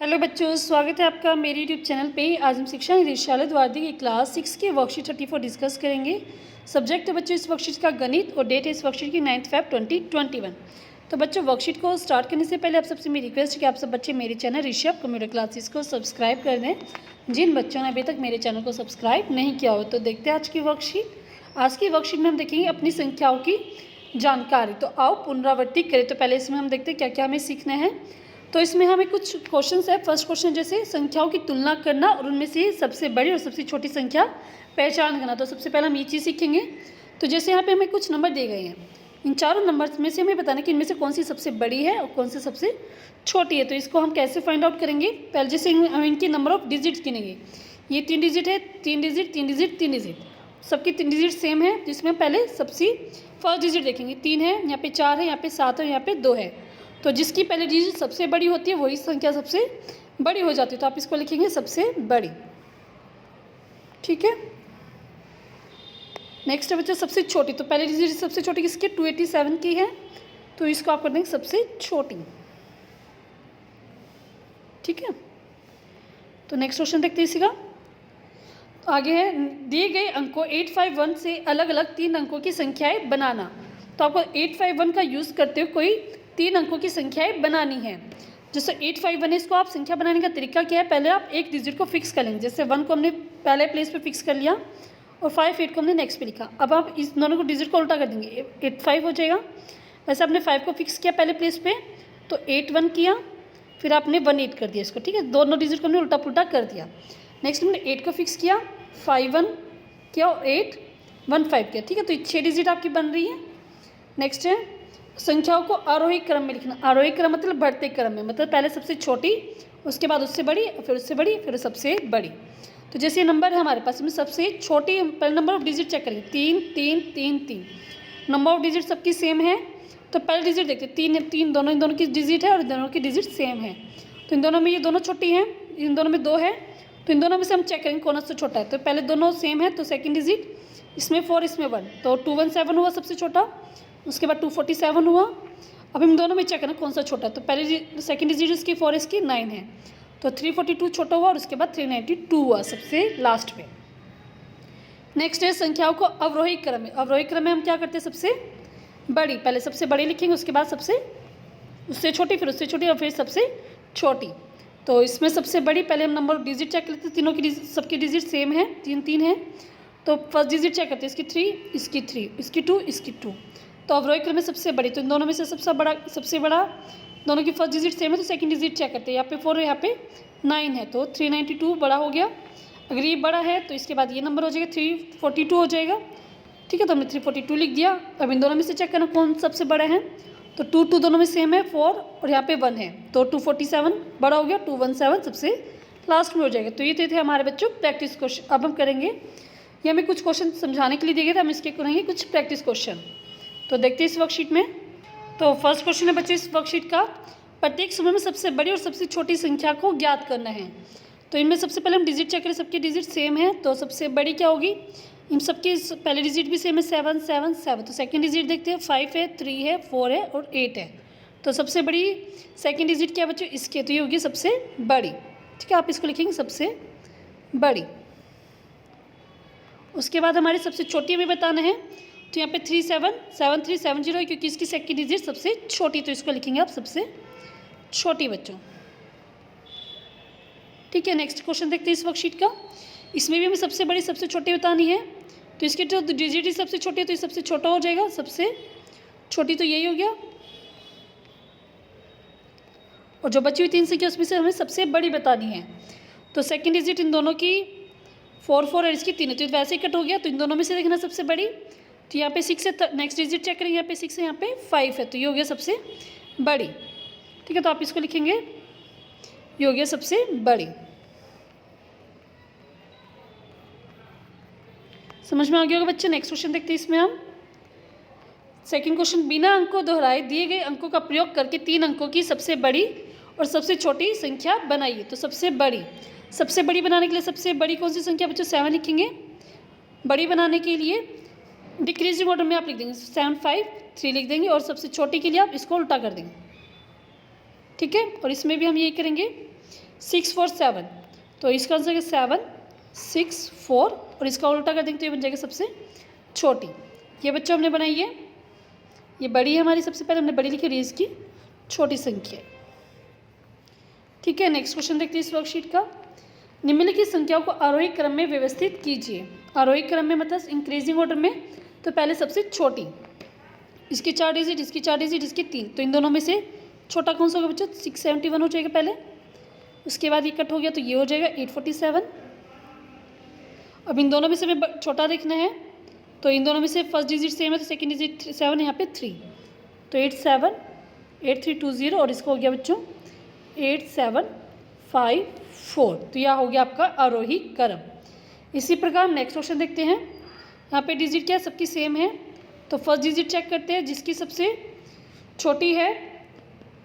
Hello बच्चों, स्वागत है आपका मेरे यूट्यूब चैनल पे। आज हम शिक्षा निदेशालय द्वारा की क्लास 6 की वर्कशीट 34 डिस्कस करेंगे। सब्जेक्ट है बच्चों इस वर्कशीट का गणित और डेट है इस वर्कशीट की 9 फेब 2021। तो बच्चों वर्कशीट को स्टार्ट करने से पहले आप सबसे मेरी रिक्वेस्ट है कि आप सब बच्चे मेरे चैनल ऋषभ कंप्यूटर क्लासेस को सब्सक्राइब कर दें, जिन बच्चों ने अभी तक मेरे चैनल को सब्सक्राइब नहीं किया हो। तो देखते हैं आज की वर्कशीट। आज की वर्कशीट में हम देखेंगे अपनी संख्याओं की जानकारी। तो आओ पुनरावृत्ति करें। तो पहले इसमें हम देखते हैं क्या क्या हमें सीखना है। तो इसमें हमें कुछ क्वेश्चंस है। फर्स्ट क्वेश्चन जैसे संख्याओं की तुलना करना और उनमें से सबसे बड़ी और सबसे छोटी संख्या पहचान करना। तो सबसे पहले हम ये चीज़ सीखेंगे। तो जैसे यहाँ पे हमें कुछ नंबर दिए गए हैं, इन चारों नंबर्स में से हमें बताना कि इनमें से कौन सी सबसे बड़ी है और कौन सी सबसे छोटी है। तो इसको हम कैसे फाइंड आउट करेंगे। पहले जैसे हम इनकी नंबर ऑफ डिजिट्स गिनेंगे। ये 3 डिजिट है, 3 डिजिट 3 डिजिट 3 डिजिट, सबकी 3 डिजिट सेम है। जिसमें पहले सबसे फर्स्ट डिजिट देखेंगे। 3 है, यहाँ पे 4 है, यहाँ पे 7 है, यहाँ पे 2 है। तो जिसकी पहले डिजिट सबसे बड़ी होती है वही संख्या सबसे बड़ी हो जाती है। तो आप इसको लिखेंगे सबसे बड़ी। ठीक है। नेक्स्ट है बच्चा सबसे छोटी। तो पहले डिजिट सबसे छोटी किसकी 287 की है, तो इसको आप कर देंगे सबसे छोटी। ठीक है। तो नेक्स्ट क्वेश्चन देखते हैं इसी का। आगे है दिए गए अंकों 851 से अलग अलग 3 अंकों की संख्याएं बनाना। तो आपको 851 का यूज़ करते हुए कोई 3 अंकों की संख्याएं बनानी है। जैसे 851 है, इसको आप संख्या बनाने का तरीका क्या है। पहले आप एक डिजिट को फिक्स कर लेंगे। जैसे 1 को हमने पहले प्लेस पे फिक्स कर लिया और 5 8 को हमने नेक्स्ट पे लिखा। अब आप इस दोनों को डिजिट को उल्टा कर देंगे, 85 हो जाएगा। वैसे आपने 5 को फिक्स किया पहले प्लेस पे, तो 81 किया, फिर आपने 18 कर दिया इसको। ठीक है, दोनों डिजिट को हमने उल्टा पुल्टा कर दिया। नेक्स्ट हमने 8 को फिक्स किया, 51 किया और 815 किया। ठीक है, तो 6 डिजिट आपकी बन रही है। नेक्स्ट है संख्याओं को आरोही क्रम में लिखना। आरोही क्रम मतलब बढ़ते क्रम में, मतलब पहले सबसे छोटी, उसके बाद उससे बड़ी, फिर उससे बड़ी, फिर सबसे बड़ी। तो जैसे ये नंबर है हमारे पास, इसमें सबसे छोटी पहले नंबर ऑफ डिजिट चेक करेंगे। 3 3 3 3 नंबर ऑफ डिजिट सबकी सेम है। तो पहले डिजिट देखते हैं, 3 3 दोनों इन दोनों की डिजिट है और दोनों की डिजिट सेम है। तो इन दोनों में ये दोनों छोटी हैं, इन दोनों में 2 है। तो इन दोनों में से हम चेक करेंगे कौन सा छोटा है। तो पहले दोनों सेम है, तो सेकंड डिजिट इसमें 4 इसमें 1, तो 217 हुआ सबसे छोटा। उसके बाद 247 हुआ। अब इन दोनों में चेक करना कौन सा छोटा है। तो पहले सेकंड डिजिट इसकी 4 इसकी 9 है, तो 342 छोटा हुआ और उसके बाद 392 हुआ सबसे लास्ट पे। नेक्स्ट है संख्याओं को अवरोही क्रम में। अवरोही क्रम में हम क्या करते हैं, सबसे बड़ी पहले सबसे बड़ी लिखेंगे, उसके बाद सबसे उससे छोटी, फिर उससे छोटी और फिर सबसे छोटी। तो इसमें सबसे बड़ी पहले हम नंबर ऑफ डिजिट चेक करते हैं। तीनों की सबकी डिजिट सेम है, 3 3 है। तो फर्स्ट डिजिट चेक करते हैं, इसकी 3 इसकी 3 इसकी 2 इसकी 2। तो अवरोही क्रम में सबसे बड़ी, तो इन दोनों में से सबसे बड़ा दोनों की फर्स्ट डिजिट सेम है, तो सेकंड डिजिट चेक करते हैं। यहाँ पे 4 है, यहाँ पे 9 है, तो 392 बड़ा हो गया। अगर ये बड़ा है तो इसके बाद ये नंबर हो जाएगा 342 हो जाएगा। ठीक है, तो हमने 342 लिख दिया। अब इन दोनों में से चेक करना कौन सबसे बड़ा है। तो 2 2 दोनों में सेम है, 4 और यहाँ पे 1 है, तो 247 बड़ा हो गया, 217 सबसे लास्ट में हो जाएगा। तो ये थे हमारे बच्चों प्रैक्टिस क्वेश्चन। अब हम करेंगे, ये हमें कुछ क्वेश्चन समझाने के लिए दिए गए थे, हम इसके करेंगे कुछ प्रैक्टिस क्वेश्चन। तो देखते हैं इस वर्कशीट में। तो फर्स्ट क्वेश्चन है बच्चे इस वर्कशीट का, प्रत्येक समूह में सबसे बड़ी और सबसे छोटी संख्या को ज्ञात करना है। तो इनमें सबसे पहले हम डिजिट चेक करें, सबकी डिजिट सेम है, तो सबसे बड़ी क्या होगी। इन सबकी पहले डिजिट भी सेम है, 7 7 7। तो सेकंड डिजिट देखते हैं, 5 है, 3 है, 4 है और 8 है। तो सबसे बड़ी सेकंड डिजिट क्या बच्चों इसके, तो ये होगी सबसे बड़ी। ठीक है, आप इसको लिखेंगे सबसे बड़ी। उसके बाद हमारी सबसे छोटी हमें बताना है। तो यहाँ पे 377370 है, क्योंकि इसकी सेकंड डिजिट सबसे छोटी, तो इसको लिखेंगे आप सबसे छोटी बच्चों। ठीक है, नेक्स्ट क्वेश्चन देखते हैं इस वर्कशीट का। इसमें भी हमें सबसे बड़ी सबसे छोटी बतानी है। तो इसकी जो डिजिट ही सबसे छोटी है, तो ये सबसे छोटा हो जाएगा, सबसे छोटी तो यही हो गया। और जो बची हुई 3 संख्या उसमें से हमें सबसे बड़ी बतानी है। तो सेकंड डिजिट इन दोनों की 4 4 और इसकी 3 है, तो वैसे ही कट हो गया। तो इन दोनों में से देखना सबसे बड़ी, तो यहाँ पे 6 है, नेक्स्ट डिजिट चेक करेंगे, यहाँ पे 6 है, यहाँ पे 5 है, तो ये हो गया सबसे बड़ी। ठीक है, तो आप इसको लिखेंगे, ये हो गया सबसे बड़ी। समझ में आ गया होगा बच्चे। नेक्स्ट क्वेश्चन देखते हैं इसमें हम। सेकंड क्वेश्चन, बिना अंक को दोहराए दिए गए अंकों का प्रयोग करके 3 अंकों की सबसे बड़ी और सबसे छोटी संख्या बनाइए। तो सबसे बड़ी बनाने के लिए सबसे बड़ी कौन सी संख्या बच्चों 7 लिखेंगे। बड़ी बनाने के लिए डिक्रीजिंग ऑर्डर में आप लिख देंगे, 7 5 3 लिख देंगे, और सबसे छोटी के लिए आप इसको उल्टा कर देंगे। ठीक है, और इसमें भी हम यही करेंगे, 6 4 7, तो इसका आंसर है 7 6 4, और इसका उल्टा कर देंगे तो ये बन जाएगा सबसे छोटी। ये बच्चों हमने बनाई है, ये बड़ी है हमारी, सबसे पहले हमने बड़ी लिखी और ये इसकी छोटी संख्या है। ठीक है, नेक्स्ट क्वेश्चन देखते हैं इस वर्कशीट का। निम्नलिखित संख्याओं को आरोही क्रम में व्यवस्थित कीजिए। आरोही क्रम में मतलब इंक्रीजिंग ऑर्डर में, तो पहले सबसे छोटी, इसकी 4 डिजिट, इसकी 4 डिजिट, इसकी 3, तो इन दोनों में से छोटा कौन सा होगा बच्चों? 671 हो जाएगा पहले, उसके बाद ये कट हो गया तो ये हो जाएगा 847। अब इन दोनों में से हमें छोटा देखना है, तो इन दोनों में से फर्स्ट डिजिट सेम है तो सेकंड डिजिट 7, यहाँ पे 3, तो 878320, और इसका हो गया बच्चों 8754, तो यह हो गया आपका आरोही क्रम। इसी प्रकार नेक्स्ट क्वेश्चन देखते हैं। यहाँ पे डिजिट क्या है? सबकी सेम है, तो फर्स्ट डिजिट चेक करते हैं, जिसकी सबसे छोटी है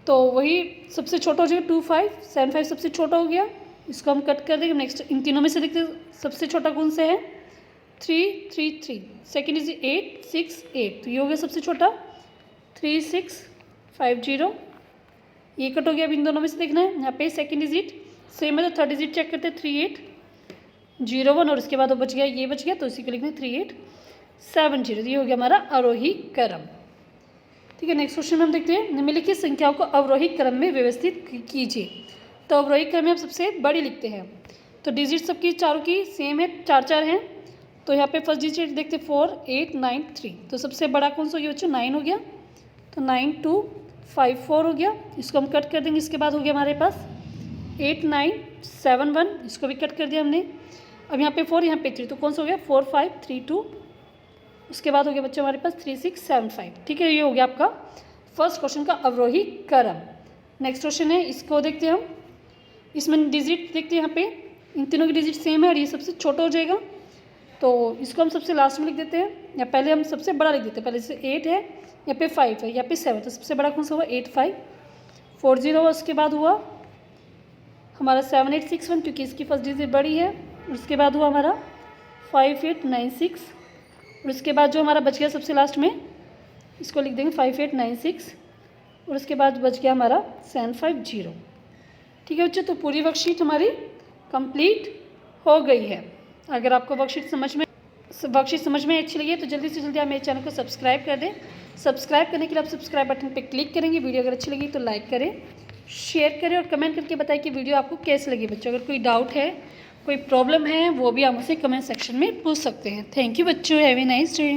तो वही सबसे छोटा हो जाएगा 2575, सबसे छोटा हो गया, इसको हम कट कर देंगे। नेक्स्ट इन तीनों में से देखते हैं सबसे छोटा कौन सा है? 333, सेकेंड इज 868, तो ये हो गया सबसे छोटा 3650, ये कट हो गया। अब इन दोनों में से देखना है, यहाँ पे सेकेंड डिजिट सेम है तो थर्ड डिजिट चेक करते हैं 3801, और उसके बाद वो बच गया, ये बच गया, तो इसी को लिखना है 3870, ये हो गया हमारा आरोही क्रम। ठीक है, नेक्स्ट क्वेश्चन में हम देखते हैं। निम्नलिखित संख्याओं को अवरोही क्रम में व्यवस्थित कीजिए। तो अवरोही क्रम में हम सबसे बड़ी लिखते हैं, तो डिजिट सबकी चारों की सेम है, 4 हैं, तो यहाँ पे फर्स्ट डिजिट देखते 4893, तो सबसे बड़ा कौन सा हो गया बच्चों? 9 हो गया, तो 9254 हो गया, इसको हम कट कर देंगे। इसके बाद हो गया हमारे पास 8971, इसको भी कट कर दिया हमने। अब यहाँ पे 4, यहाँ पे 3, तो कौन सा हो गया? 4532, उसके बाद हो गया बच्चों हमारे पास 3675। ठीक है, ये हो गया आपका फर्स्ट क्वेश्चन का अवरोही क्रम। नेक्स्ट क्वेश्चन है, इसको देखते हैं हम। इसमें डिजिट देखते हैं, यहाँ पे इन तीनों की डिजिट सेम है और ये सबसे छोटा हो जाएगा, तो इसको हम सबसे लास्ट में लिख देते हैं, या पहले हम सबसे बड़ा लिख देते हैं। पहले जैसे 8 है, यहाँ पे 5 है, यहाँ पे 7, तो सबसे बड़ा कौन सा हुआ? 8540 हुआ। उसके बाद हुआ हमारा 7861, क्योंकि इसकी फर्स्ट डिजिट बड़ी है। उसके बाद हुआ हमारा 5896, और उसके बाद जो हमारा बच गया सबसे लास्ट में, इसको लिख देंगे 5896, और उसके बाद बच गया हमारा 750। ठीक है बच्चों, तो पूरी वर्कशीट हमारी कंप्लीट हो गई है। अगर आपको वर्कशीट समझ में अच्छी लगी है तो जल्दी से जल्दी आप मेरे चैनल को सब्सक्राइब कर दें। सब्सक्राइब करने के लिए आप सब्सक्राइब बटन पर क्लिक करेंगे। वीडियो अगर अच्छी लगी तो लाइक करें, शेयर करें, और कमेंट करके बताएं कि वीडियो आपको कैसी लगी। बच्चों अगर कोई डाउट है, कोई प्रॉब्लम है, वो भी आप मुझसे कमेंट सेक्शन में पूछ सकते हैं। थैंक यू बच्चों, हैव ए नाइस डे।